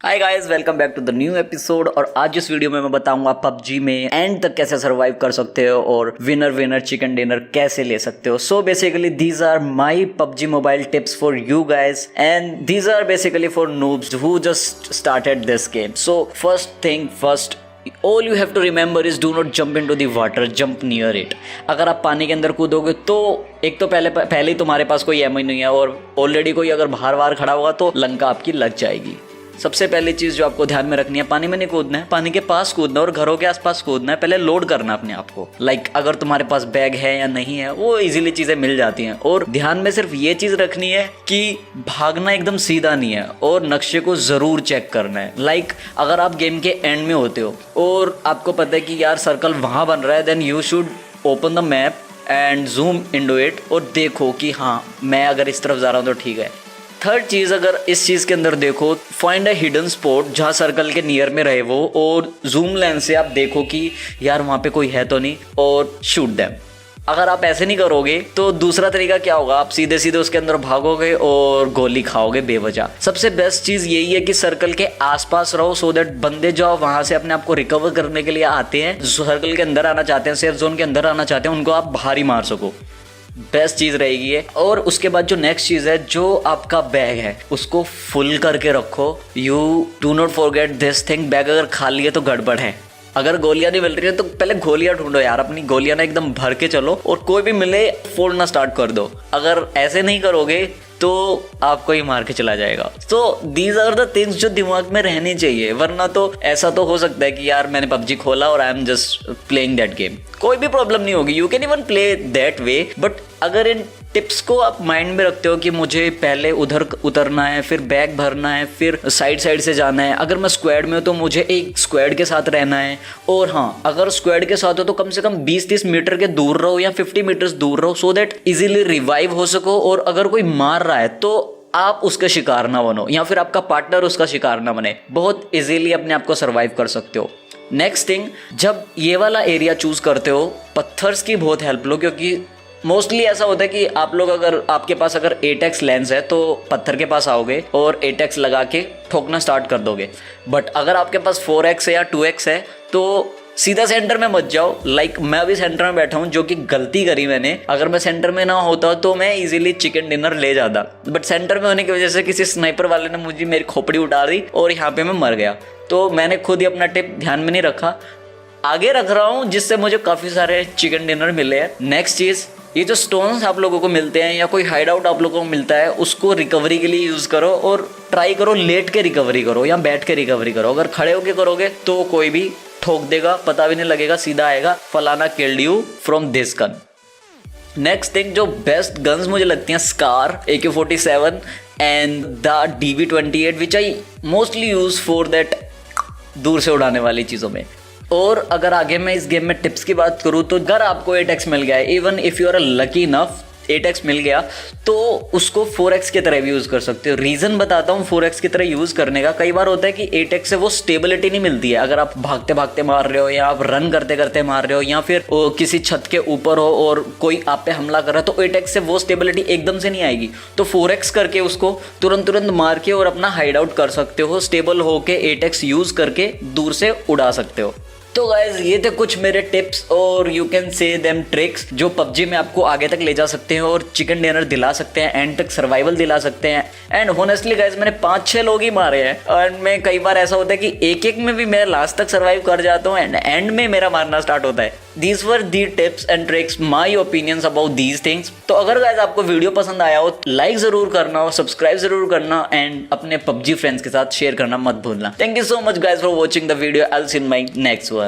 Hi guys, welcome back to the new episode. और आज इस वीडियो में मैं बताऊंगा पबजी में एंड तक कैसे सरवाइव कर सकते हो और विनर विनर चिकन डिनर कैसे ले सकते हो। So basically these are my PUBG mobile tips for you guys and these are basically for noobs who just started this game. So first thing first, all you have to remember is do not jump into the water, jump near it. अगर आप पानी के अंदर कूदोगे तो एक तो पहले ही तुम्हारे पास कोई एमो नहीं है और ऑलरेडी कोई अगर बाहर खड़ा होगा तो लंका आपकी लग जाएगी। सबसे पहली चीज़ जो आपको ध्यान में रखनी है, पानी में नहीं कूदना है, पानी के पास कूदना और घरों के आसपास कूदना है। पहले लोड करना अपने आप को। अगर तुम्हारे पास बैग है या नहीं है वो इजीली चीज़ें मिल जाती हैं। और ध्यान में सिर्फ ये चीज़ रखनी है कि भागना एकदम सीधा नहीं है और नक्शे को ज़रूर चेक करना है। अगर आप गेम के एंड में होते हो और आपको पता है कि यार सर्कल वहाँ बन रहा है, then you should open the map and zoom into it और देखो कि हाँ मैं अगर इस तरफ जा रहा हूँ तो ठीक है। थर्ड चीज़, अगर इस चीज़ के अंदर देखो, फाइंड अ हिडन स्पॉट जहाँ सर्कल के नियर में रहे वो, और जूम लेंस से आप देखो कि यार वहाँ पे कोई है तो नहीं और शूट देम। अगर आप ऐसे नहीं करोगे तो दूसरा तरीका क्या होगा, आप सीधे सीधे उसके अंदर भागोगे और गोली खाओगे बेवजह। सबसे बेस्ट चीज़ यही है कि सर्कल के आसपास रहो सो दैट बंदे जो वहाँ से अपने आप को रिकवर करने के लिए आते हैं, जो सर्कल के अंदर आना चाहते हैं, सेफ जोन के अंदर आना चाहते हैं, उनको आप बाहर ही मार सको। बेस्ट चीज़ रहेगी ये। और उसके बाद जो नेक्स्ट चीज़ है, जो आपका बैग है उसको फुल करके रखो। You do not forget this thing. Bag अगर खाली है तो गड़बड़ है। अगर गोलियां नहीं मिल रही है तो पहले गोलियां ढूंढो यार, अपनी गोलियां ना एकदम भर के चलो और कोई भी मिले फोड़ना स्टार्ट कर दो। अगर ऐसे नहीं करोगे तो आपको ही मार के चला जाएगा। तो दीज आर द थिंग्स जो दिमाग में रहनी चाहिए, वरना तो ऐसा तो हो सकता है कि यार मैंने पबजी खोला और I am just playing that game. कोई भी प्रॉब्लम नहीं होगी, you can even play that way. But अगर इन टिप्स को आप माइंड में रखते हो कि मुझे पहले उधर उतरना है, फिर बैग भरना है, फिर साइड से जाना है, अगर मैं स्क्वाड में हूँ तो मुझे एक स्क्वाड के साथ रहना है, और हाँ अगर स्क्वाड के साथ हो तो कम से कम 20-30 मीटर के दूर रहो या 50 मीटर्स दूर रहो सो दैट इजीली रिवाइव हो सको। और अगर कोई मार रहा है तो आप उसका शिकार ना बनो या फिर आपका पार्टनर उसका शिकार ना बने। बहुत इजीली अपने आप को सर्वाइव कर सकते हो। नेक्स्ट थिंग, जब ये वाला एरिया चूज करते हो पत्थर्स की बहुत हेल्प लो, क्योंकि मोस्टली ऐसा होता है कि आप लोग अगर आपके पास अगर 8x लेंस है तो पत्थर के पास आओगे और 8x लगा के ठोकना स्टार्ट कर दोगे। बट अगर आपके पास 4x है या 2x है तो सीधा सेंटर में मत जाओ। मैं अभी सेंटर में बैठा हूँ, जो कि गलती करी मैंने। अगर मैं सेंटर में ना होता तो मैं इजीली चिकन डिनर ले जाता, बट सेंटर में होने की वजह से किसी स्नाइपर वाले ने मुझे मेरी खोपड़ी उड़ा दी और यहाँ पे मैं मर गया। तो मैंने खुद ही अपना टिप ध्यान में नहीं रखा, आगे रख रहा हूँ, जिससे मुझे काफ़ी सारे चिकन डिनर मिले हैं। नेक्स्ट चीज़, ये जो स्टोन्स आप लोगों को मिलते हैं या कोई हाइड आउट आप लोगों को मिलता है उसको रिकवरी के लिए यूज़ करो और ट्राई करो लेट के रिकवरी करो या बैठ के रिकवरी करो। अगर खड़े होके करोगे तो कोई भी ठोक देगा, पता भी नहीं लगेगा, सीधा आएगा फलाना killed you from this gun. Next thing, जो बेस्ट गन्स मुझे लगती हैं, scar, AK-47 and the DB-28 which I mostly use for that दूर से उड़ाने वाली चीज़ों में। और अगर आगे मैं इस गेम में टिप्स की बात करूँ तो अगर आपको 8x मिल गया है, even if you are lucky enough 8x मिल गया तो उसको 4x की तरह भी यूज़ कर सकते हो। रीज़न बताता हूँ 4x की तरह यूज़ करने का। कई बार होता है कि 8x से वो स्टेबिलिटी नहीं मिलती है। अगर आप भागते भागते मार रहे हो या आप रन करते करते मार रहे हो या फिर किसी छत के ऊपर हो और कोई आप पे हमला कर रहा है, तो 8x से वो स्टेबिलिटी एकदम से नहीं आएगी। तो 4x करके उसको तुरंत मार के और अपना हाइड आउट कर सकते हो, स्टेबल होके 8x यूज़ करके दूर से उड़ा सकते हो। तो गाइज ये थे कुछ मेरे टिप्स और you can say them tricks जो पबजी में आपको आगे तक ले जा सकते हैं और चिकन डिनर दिला सकते हैं, एंड तक सर्वाइवल दिला सकते हैं। एंड होनेस्टली गाइज मैंने 5-6 लोग ही मारे हैं और मैं कई बार ऐसा होता है कि एक में भी मैं लास्ट तक सर्वाइव कर जाता हूँ एंड में मेरा मारना स्टार्ट होता है। These were the tips and tricks, my opinions about these things. तो अगर गाइज आपको वीडियो पसंद आया हो लाइक जरूर करना हो, सब्सक्राइब जरूर करना एंड अपने पबजी फ्रेंड्स के साथ शेयर करना मत भूलना। Thank you so much guys for watching the video. I will see in my next one.